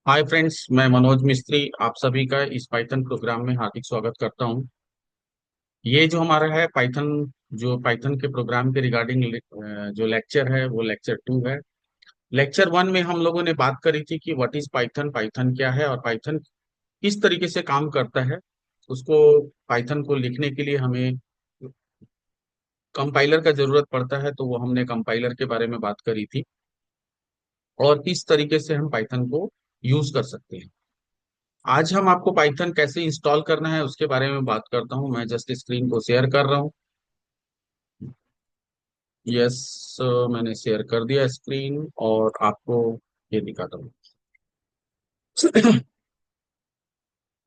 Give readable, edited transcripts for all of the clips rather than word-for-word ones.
Hi friends, मैं मनोज मिस्त्री आप सभी का इस पाइथन प्रोग्राम में हार्दिक स्वागत करता हूं। ये जो हमारा है पाइथन, जो पाइथन के प्रोग्राम के रिगार्डिंग जो लेक्चर है वो लेक्चर 2 है। लेक्चर 1 में हम लोगों ने बात करी थी कि व्हाट इज पाइथन, पाइथन क्या है और पाइथन किस तरीके से काम करता है। उसको पाइथन को लिखने के लिए हमें कंपाइलर का जरूरत पड़ता है, तो वो हमने कंपाइलर के बारे में बात करी थी और किस तरीके से हम पाइथन को यूज कर सकते हैं। आज हम आपको पाइथन कैसे इंस्टॉल करना है उसके बारे में बात करता हूं। मैं जस्ट स्क्रीन को शेयर कर रहा हूं। यस, मैंने शेयर कर दिया स्क्रीन और आपको ये दिखाता हूँ।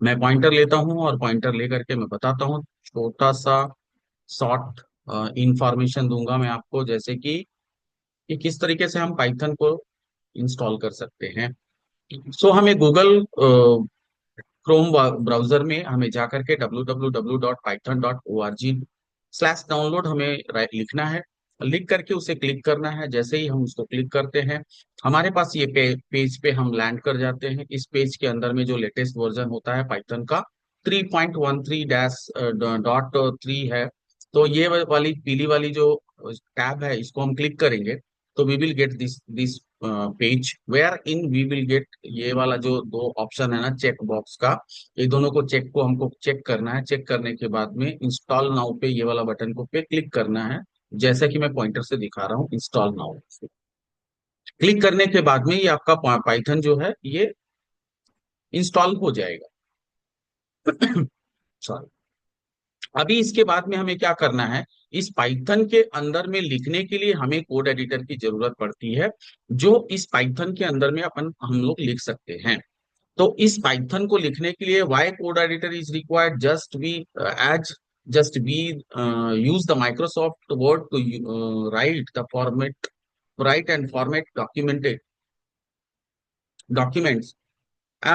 मैं पॉइंटर लेता हूं और पॉइंटर लेकर के मैं बताता हूँ, छोटा सा शॉर्ट इंफॉर्मेशन दूंगा मैं आपको, जैसे कि किस तरीके से हम पाइथन को इंस्टॉल कर सकते हैं। सो हमें गूगल क्रोम ब्राउजर में हमें जाकर के www.python.org/डाउनलोड हमें लिखना है। लिख करके उसे क्लिक करना है। जैसे ही हम उसको क्लिक करते हैं, हमारे पास ये पेज पे हम लैंड कर जाते हैं। इस पेज के अंदर में जो लेटेस्ट वर्जन होता है पाइथन का 3.13-.3 है। तो ये वाली पीली वाली जो टैब है, इसको हम क्लिक करेंगे तो we will get this this page where in we will get ये वाला जो दो ऑप्शन है ना चेक बॉक्स का, ये दोनों को चेक को हमको चेक करना है। चेक करने के बाद में इंस्टॉल नाउ पे ये वाला बटन को पे क्लिक करना है। जैसा कि मैं पॉइंटर से दिखा रहा हूँ, इंस्टॉल नाउ क्लिक करने के बाद में ये आपका पाइथन जो है ये इंस्टॉल हो जाएगा। सॉरी। अभी इसके बाद में हमें क्या करना है, इस पाइथन के अंदर में लिखने के लिए हमें कोड एडिटर की जरूरत पड़ती है, जो इस पाइथन के अंदर में अपन हम लोग लिख सकते हैं। तो इस पाइथन को लिखने के लिए why code editor is required, just be use the Microsoft Word to write the format write and format documents.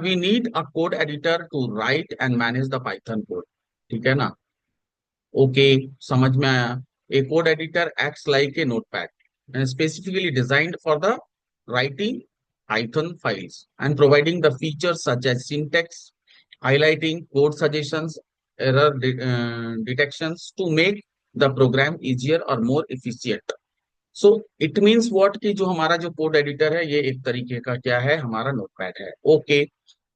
We need a code editor to write and manage the Python code. ठीक है ना? Okay, समझ में आया। A code editor acts like a notepad and specifically designed for the writing Python files and providing the features such as syntax, highlighting, code suggestions, detections to make the program easier or more efficient. So it means what कि जो हमारा जो code editor है ये एक तरीके का क्या है, हमारा नोटपैड है। ओके,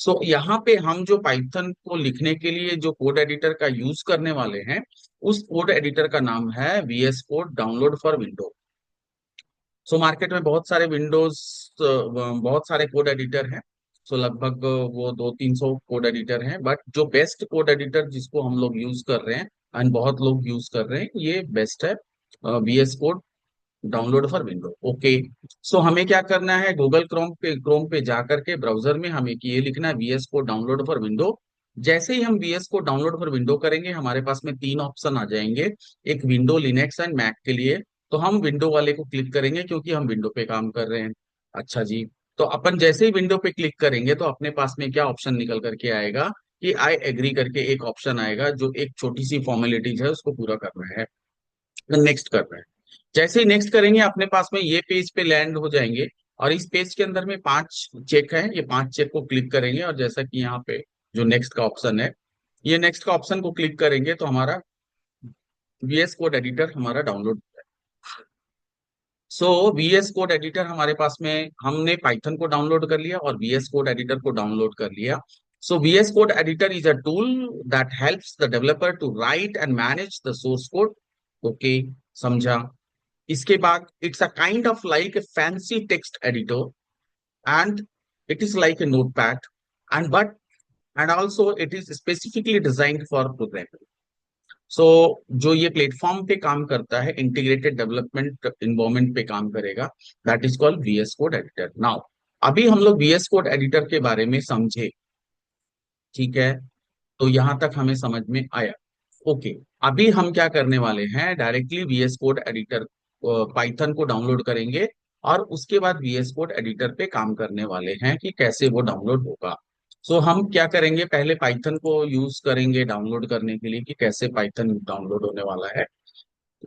सो यहाँ पे हम जो पाइथन को लिखने के लिए जो कोड एडिटर का यूज करने वाले हैं, उस कोड एडिटर का नाम है VS code download for window. So market में बहुत सारे कोड एडिटर हैं। सो लगभग वो 200-300 कोड एडिटर हैं, बट जो बेस्ट कोड एडिटर जिसको हम लोग यूज कर रहे हैं एंड बहुत लोग यूज कर रहे हैं, ये बेस्ट है VS code download for window. Okay, so हमें क्या करना है, गूगल क्रोम पे जाकर के ब्राउजर में हमें ये लिखना है VS को डाउनलोड फॉर विंडो। जैसे ही हम VS को डाउनलोड फॉर विंडो करेंगे, हमारे पास में तीन ऑप्शन आ जाएंगे, एक विंडो, लिनक्स एंड मैक के लिए। तो हम विंडो वाले को क्लिक करेंगे क्योंकि हम विंडो पे काम कर रहे हैं। अच्छा जी, तो अपन जैसे ही विंडो पे क्लिक करेंगे तो अपने पास में क्या ऑप्शन निकल करके आएगा कि आई एग्री करके एक ऑप्शन आएगा, जो एक छोटी सी फॉर्मेलिटीज है उसको पूरा करना है, नेक्स्ट करना है। जैसे ही नेक्स्ट करेंगे, अपने पास में ये पेज पे लैंड हो जाएंगे और इस पेज के अंदर में 5 चेक है, ये 5 चेक को क्लिक करेंगे और जैसा कि यहाँ पे जो नेक्स्ट का ऑप्शन है, ये नेक्स्ट का ऑप्शन को क्लिक करेंगे तो हमारा VS कोड एडिटर हमारा डाउनलोड। सो VS कोड एडिटर हमारे पास में, हमने पाइथन को डाउनलोड कर लिया और VS कोड एडिटर को डाउनलोड कर लिया। So VS code editor is a tool that helps the developer to write and manage the source code. Okay, समझा। इसके बाद it's a kind of like a fancy text editor and it is like a notepad and but and also it is specifically designed for programming. So जो ये platform पे काम करता है, integrated development environment पे काम करेगा, that is called VS code editor. Now अभी हम लोग VS कोड एडिटर के बारे में समझे। ठीक है, तो यहां तक हमें समझ में आया। ओके, अभी हम क्या करने वाले हैं, directly VS code editor Python को डाउनलोड करेंगे और उसके बाद VS कोड एडिटर पे काम करने वाले हैं कि कैसे वो डाउनलोड होगा। सो हम क्या करेंगे, पहले पाइथन को यूज करेंगे डाउनलोड करने के लिए कि कैसे पाइथन डाउनलोड होने वाला है।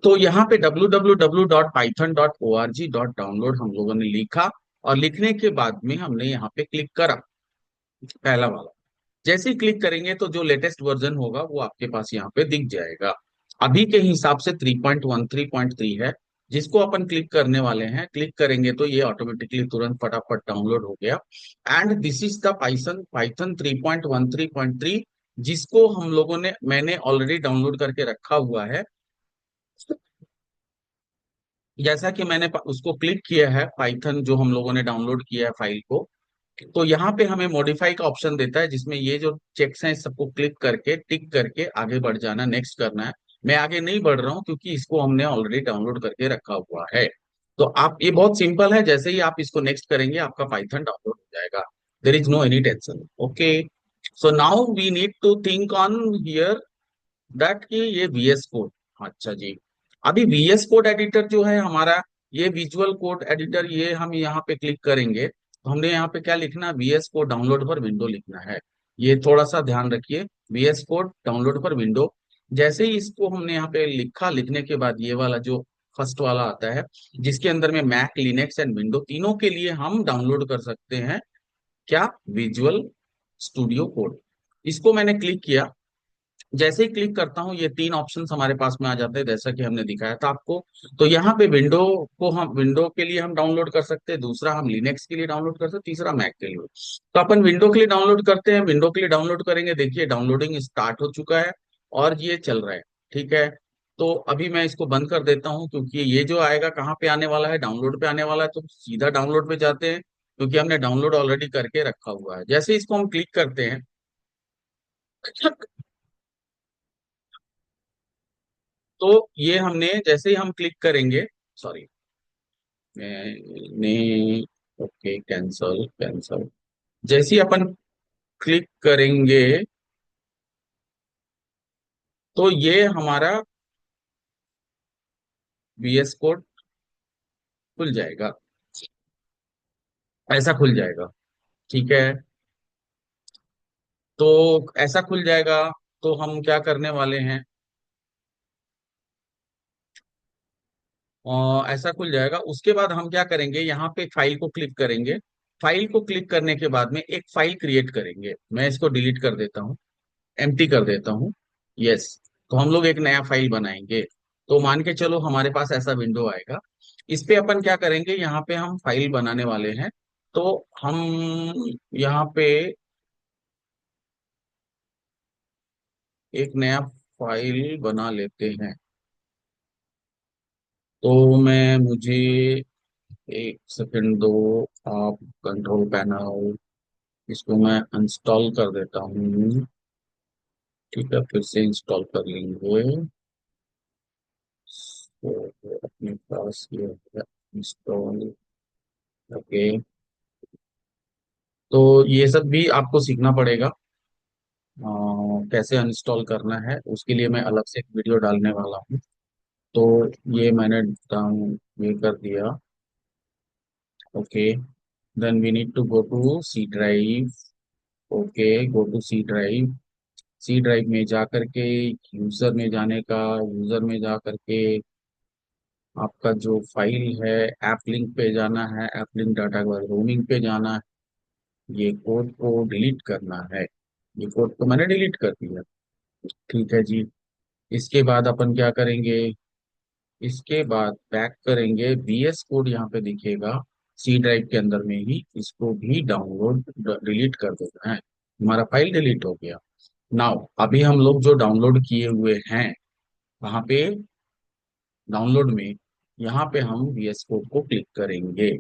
तो यहाँ पे www.python.org.download हम लोगों ने लिखा और लिखने के बाद में हमने यहाँ पे क्लिक करा। पहला वाला। जैसे ही क्लिक करेंगे तो जो लेटेस्ट वर्जन होगा वो आपके पास यहाँ पे दिख जाएगा। अभी के हिसाब से 3.1 3.3 है, जिसको अपन क्लिक करने वाले हैं। क्लिक करेंगे तो ये ऑटोमेटिकली तुरंत फटाफट डाउनलोड हो गया। And this is the Python Python 3.1 3.3, जिसको हम लोगों ने मैंने ऑलरेडी डाउनलोड करके रखा हुआ है। जैसा कि मैंने उसको क्लिक किया है, पाइथन जो हम लोगों ने डाउनलोड किया है फाइल को, तो यहाँ पे हमें मॉडिफाई का ऑप्शन देता है, जिसमें ये जो चेक्स हैं इस सबको क्लिक करके टिक करके आगे बढ़ जाना, नेक्स्ट करना है। मैं आगे नहीं बढ़ रहा हूँ क्योंकि इसको हमने ऑलरेडी डाउनलोड करके रखा हुआ है। तो आप, ये बहुत सिंपल है, जैसे ही आप इसको नेक्स्ट करेंगे आपका पाइथन डाउनलोड हो जाएगा। There is no any tension. Okay, so now we need to think on here that कि ये VS कोड। अच्छा जी, अभी VS कोड एडिटर जो है हमारा, ये विजुअल कोड एडिटर, ये हम यहाँ पे क्लिक करेंगे तो हमने यहाँ पे क्या लिखना है, VS कोड डाउनलोड पर विंडो लिखना है। ये थोड़ा सा ध्यान रखिए, VS कोड डाउनलोड पर विंडो। जैसे ही इसको हमने यहाँ पे लिखा, लिखने के बाद ये वाला जो फर्स्ट वाला आता है, जिसके अंदर में मैक लिनक्स एंड विंडो तीनों के लिए हम डाउनलोड कर सकते हैं, क्या, विजुअल स्टूडियो कोड। इसको मैंने क्लिक किया। जैसे ही क्लिक करता हूं ये तीन ऑप्शंस हमारे पास में आ जाते हैं, जैसा कि हमने दिखाया था आपको। तो यहाँ पे विंडो को, हम विंडो के लिए हम डाउनलोड कर सकते हैं, दूसरा हम लिनक्स के लिए डाउनलोड कर सकते हैं, तीसरा मैक के लिए। तो अपन विंडो के लिए डाउनलोड करते हैं, विंडो के लिए डाउनलोड करेंगे। देखिए डाउनलोडिंग स्टार्ट हो चुका है और ये चल रहा है। ठीक है, तो अभी मैं इसको बंद कर देता हूँ, क्योंकि ये जो आएगा कहाँ पे आने वाला है, डाउनलोड पे आने वाला है। तो सीधा डाउनलोड पे जाते हैं, क्योंकि हमने डाउनलोड ऑलरेडी करके रखा हुआ है। जैसे इसको हम क्लिक करते हैं, तो ये हमने, जैसे ही हम क्लिक करेंगे, सॉरी, मैंने, ओके, कैंसल कैंसल। जैसे ही अपन क्लिक करेंगे तो ये हमारा VS कोड खुल जाएगा, ऐसा खुल जाएगा। ठीक है, तो ऐसा खुल जाएगा। तो हम क्या करने वाले हैं, ऐसा खुल जाएगा। उसके बाद हम क्या करेंगे, यहाँ पे फाइल को क्लिक करेंगे। फाइल को क्लिक करने के बाद में एक फाइल क्रिएट करेंगे। मैं इसको डिलीट कर देता हूँ, एम्प्टी कर देता हूँ। यस, तो हम लोग एक नया फाइल बनाएंगे। तो मान के चलो हमारे पास ऐसा विंडो आएगा। इस पे अपन क्या करेंगे, यहाँ पे हम फाइल बनाने वाले हैं। तो हम यहाँ पे एक नया फाइल बना लेते हैं। तो मैं, मुझे एक सेकंड दो आप, कंट्रोल पैनल, इसको मैं इंस्टॉल कर देता हूँ। ठीक है, फिर से इंस्टॉल कर लेंगे। तो अपने पास ये है, इंस्टॉल। ओके, तो ये सब भी आपको सीखना पड़ेगा। कैसे अनइंस्टॉल करना है उसके लिए मैं अलग से एक वीडियो डालने वाला हूँ। तो ये मैंने डाउन ये कर दिया। Okay, then we need to go to C drive. Okay, go to C drive. C drive में जा करके यूजर में जाने का, यूजर में जा करके आपका जो फाइल है, ऐप लिंक पे जाना है, ऐप लिंक डाटा के बाद रोमिंग पे जाना है। ये कोड को डिलीट करना है। ये कोड को मैंने डिलीट कर दिया। ठीक है जी, इसके बाद अपन क्या करेंगे, इसके बाद बैक करेंगे, VS कोड यहाँ पे दिखेगा सी ड्राइव के अंदर में ही, इसको भी डाउनलोड डिलीट कर देना है। हमारा फाइल डिलीट हो गया। नाउ अभी हम लोग जो डाउनलोड किए हुए हैं, वहां पे डाउनलोड में, यहाँ पे हम VS कोड को क्लिक करेंगे।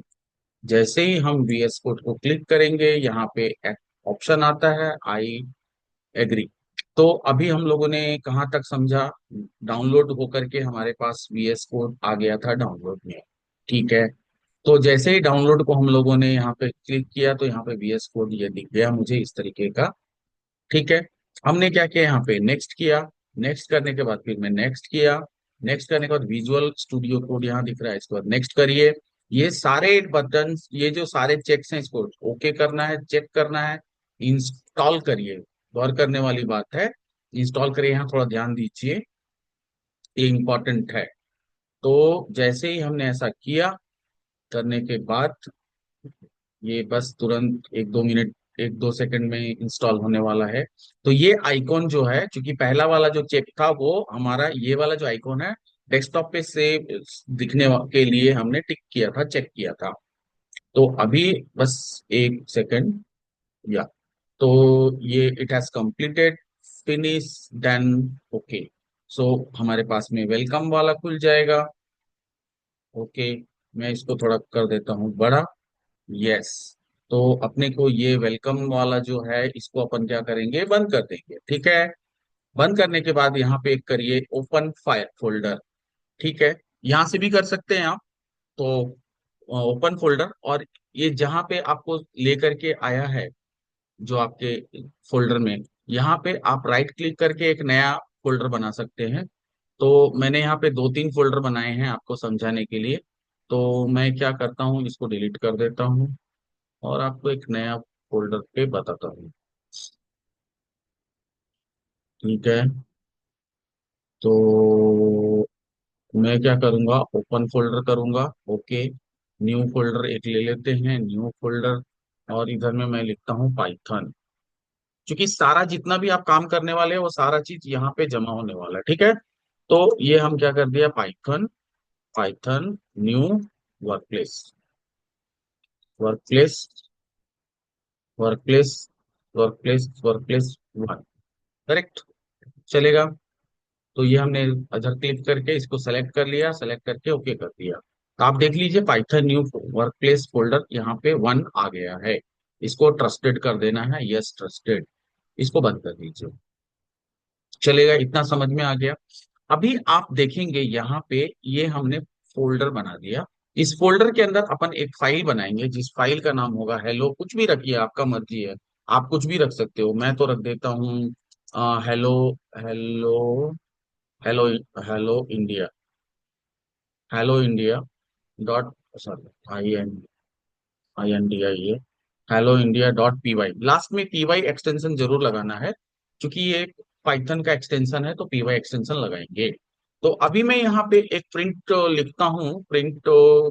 जैसे ही हम VS कोड को क्लिक करेंगे, यहाँ पे एक ऑप्शन आता है, आई एग्री। तो अभी हम लोगों ने कहाँ तक समझा, डाउनलोड होकर के हमारे पास VS कोड आ गया था डाउनलोड में। ठीक है, तो जैसे ही डाउनलोड को हम लोगों ने यहाँ पे क्लिक किया तो यहाँ पे VS कोड ये दिख गया मुझे इस तरीके का। ठीक है, हमने क्या किया, यहाँ पे नेक्स्ट किया। नेक्स्ट करने के बाद फिर मैं नेक्स्ट किया। नेक्स्ट करने के बाद विजुअल स्टूडियो कोड यहाँ दिख रहा है, इसके बाद नेक्स्ट करिए। ये सारे बटन, ये जो सारे चेक्स हैं, इसको ओके करना है, चेक करना है, इंस्टॉल करिए। गौर करने वाली बात है, इंस्टॉल करिए, यहाँ थोड़ा ध्यान दीजिए, ये इंपॉर्टेंट है। तो जैसे ही हमने ऐसा किया, करने के बाद ये बस तुरंत 1-2 मिनट एक दो सेकंड में इंस्टॉल होने वाला है। तो ये आइकॉन जो है, क्योंकि पहला वाला जो चेक था वो हमारा, ये वाला जो आइकॉन है डेस्कटॉप पे से के लिए हमने टिक किया था, चेक किया था। तो अभी बस एक सेकंड, या तो ये it has completed, finish, done, okay. So हमारे पास में वेलकम वाला खुल जाएगा। ओके, मैं इसको थोड़ा कर देता हूँ बड़ा। यस। तो अपने को ये वेलकम वाला जो है इसको अपन क्या करेंगे, बंद कर देंगे, ठीक है। बंद करने के बाद यहाँ पे एक करिए ओपन फाइल फोल्डर, ठीक है। यहाँ से भी कर सकते हैं आप। तो ओपन फोल्डर, और ये जहाँ पे आपको लेकर के आया है जो आपके फोल्डर में, यहाँ पे आप राइट क्लिक करके एक नया फोल्डर बना सकते हैं। तो मैंने यहाँ पे दो तीन फोल्डर बनाए हैं आपको समझाने के लिए। तो मैं क्या करता हूँ, इसको डिलीट कर देता हूँ और आपको एक नया फोल्डर पे बताता हूँ। ठीक है। तो मैं क्या करूंगा, ओपन फोल्डर करूंगा। ओके, न्यू फोल्डर एक ले लेते हैं, न्यू फोल्डर। और इधर में मैं लिखता हूँ पाइथन, क्योंकि सारा जितना भी आप काम करने वाले हैं वो सारा चीज यहाँ पे जमा होने वाला है, ठीक है। तो ये हम क्या कर दिया, Python, Python new workplace, workplace, workplace, workplace, workplace one, correct, चलेगा। तो ये हमने अधर क्लिक करके इसको सेलेक्ट कर लिया, सेलेक्ट करके ओके कर दिया। तो आप देख लीजिए पाइथन न्यू वर्कप्लेस फोल्डर यहाँ पे वन आ गया है। इसको ट्रस्टेड कर देना है, यस ट्रस्टेड। इसको बंद कर दीजिए, चलेगा, इतना समझ में आ गया। अभी आप देखेंगे यहाँ पे ये हमने फोल्डर बना दिया। इस फोल्डर के अंदर अपन एक फाइल बनाएंगे जिस फाइल का नाम होगा हेलो, कुछ भी रखिए, आपका मर्जी है, आप कुछ भी रख सकते हो। मैं तो रख देता हूँ hello, hello, hello, hello India, hello India dot, sorry, I N D I A, hello India dot P Y. Last में पी वाई एक्सटेंशन जरूर लगाना है, क्योंकि ये पाइथन का एक्सटेंशन है तो पी वाई एक्सटेंशन लगाएंगे। तो अभी मैं यहाँ पे एक प्रिंट लिखता हूँ, प्रिंट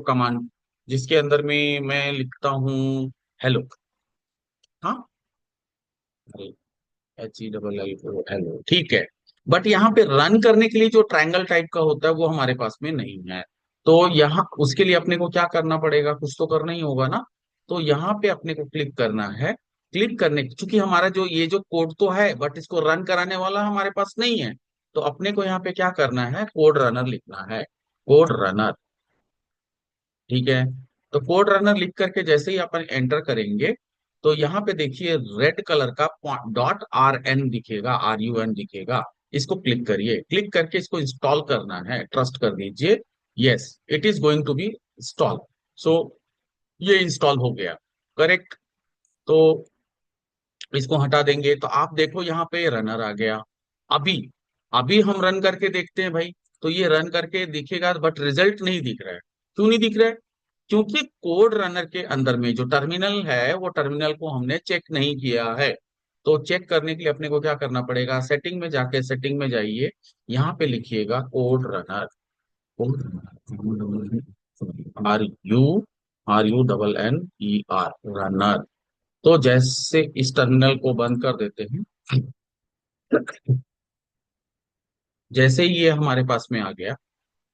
कमांड, जिसके अंदर में मैं लिखता हूँ हेलो। हाँ, HELL, हेलो, ठीक है। बट यहाँ पे रन करने के लिए जो ट्रायंगल टाइप का होता है वो हमारे पास में नहीं है। तो यहाँ उसके लिए अपने को क्या करना पड़ेगा, कुछ तो करना ही होगा ना। तो यहाँ पे अपने को क्लिक करना है। क्लिक करने, क्योंकि हमारा जो ये जो कोड तो है बट इसको रन कराने वाला हमारे पास नहीं है। तो अपने को यहाँ पे क्या करना है, कोड रनर लिखना है, कोड रनर, ठीक है। तो कोड रनर लिख करके जैसे ही अपन एंटर करेंगे, तो यहाँ पे देखिए रेड कलर का डॉट आर एन दिखेगा, RUN दिखेगा। इसको क्लिक करिए, क्लिक करके इसको इंस्टॉल करना है, ट्रस्ट कर दीजिए। Yes, it is going to be install. So ये इंस्टॉल हो गया, करेक्ट। तो इसको हटा देंगे तो आप देखो यहाँ पे रनर आ गया। अभी अभी हम रन करके देखते हैं भाई। तो ये रन करके दिखेगा बट रिजल्ट नहीं दिख रहा है। क्यों नहीं दिख रहा है? क्योंकि कोड रनर के अंदर में जो टर्मिनल है वो टर्मिनल को हमने चेक नहीं किया है। तो चेक करने के लिए अपने को क्या करना पड़ेगा, सेटिंग में जाके, सेटिंग में जाइए, यहाँ पे लिखिएगा code runner, RU, RUNNER, runner. तो जैसे इस टर्मिनल को बंद कर देते हैं, जैसे ही ये हमारे पास में आ गया,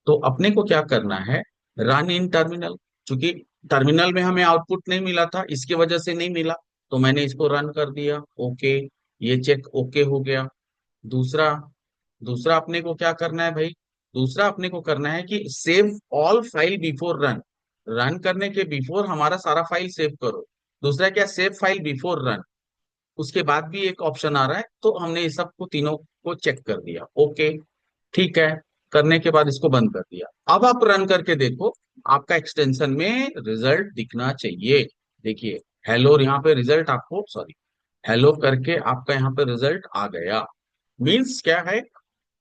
तो अपने को क्या करना है, रन इन टर्मिनल। क्योंकि टर्मिनल में हमें आउटपुट नहीं मिला था, इसकी वजह से नहीं मिला, तो मैंने इसको रन कर दिया, ओके। ये चेक ओके हो गया। दूसरा, दूसरा अपने को क्या करना है भाई, दूसरा अपने को करना है कि save all file before run. Run करने के बिफोर हमारा सारा फाइल सेव करो। दूसरा क्या, सेव फाइल बिफोर रन। उसके बाद भी एक ऑप्शन आ रहा है, तो हमने इस सबको तीनों को चेक कर दिया, ओके, ठीक है। करने के बाद इसको बंद कर दिया। अब आप रन करके देखो, आपका एक्सटेंशन में रिजल्ट दिखना चाहिए। देखिए हेलो, यहाँ पे रिजल्ट आपको, सॉरी, हेलो करके आपका यहाँ पे रिजल्ट आ गया। मीन्स क्या है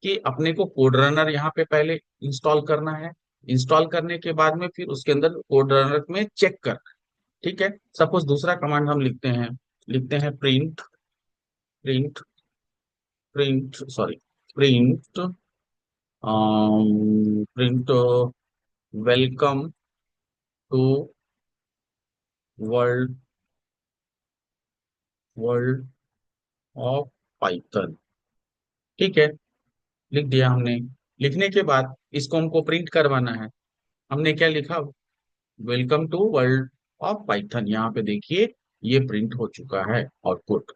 कि अपने को कोड रनर यहाँ पे पहले इंस्टॉल करना है। इंस्टॉल करने के बाद में फिर उसके अंदर कोड रनर में चेक करना है, ठीक है। सपोज दूसरा कमांड हम लिखते हैं, लिखते हैं print, print, print, sorry, print, print to world world of Python. ठीक है, लिख दिया हमने। लिखने के बाद इसको हमको प्रिंट करवाना है। हमने क्या लिखा? Welcome to world of Python. यहाँ पे देखिए, ये प्रिंट हो चुका है output.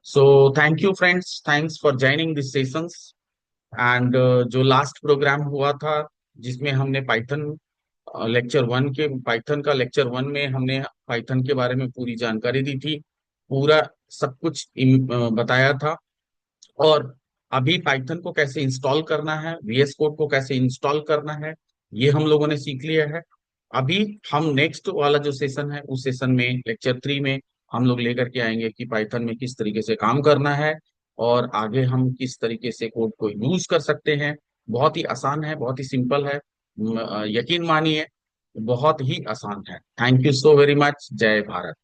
So thank you friends, thanks for joining this sessions. And जो लास्ट प्रोग्राम हुआ था, जिसमें हमने पाइथन लेक्चर वन के पाइथन का लेक्चर वन में हमने पाइथन के बारे में पूरी जानकारी दी थी, पूरा सब कुछ बताया था। और अभी पाइथन को कैसे इंस्टॉल करना है, वीएस कोड को कैसे इंस्टॉल करना है, ये हम लोगों ने सीख लिया है। अभी हम नेक्स्ट वाला जो सेशन है, उस सेशन में लेक्चर थ्री में हम लोग लेकर के आएंगे कि पाइथन में किस तरीके से काम करना है और आगे हम किस तरीके से कोड को यूज कर सकते हैं। बहुत ही आसान है, बहुत ही सिंपल है। यकीन मानिए, बहुत ही आसान है। Thank you so very much. जय भारत।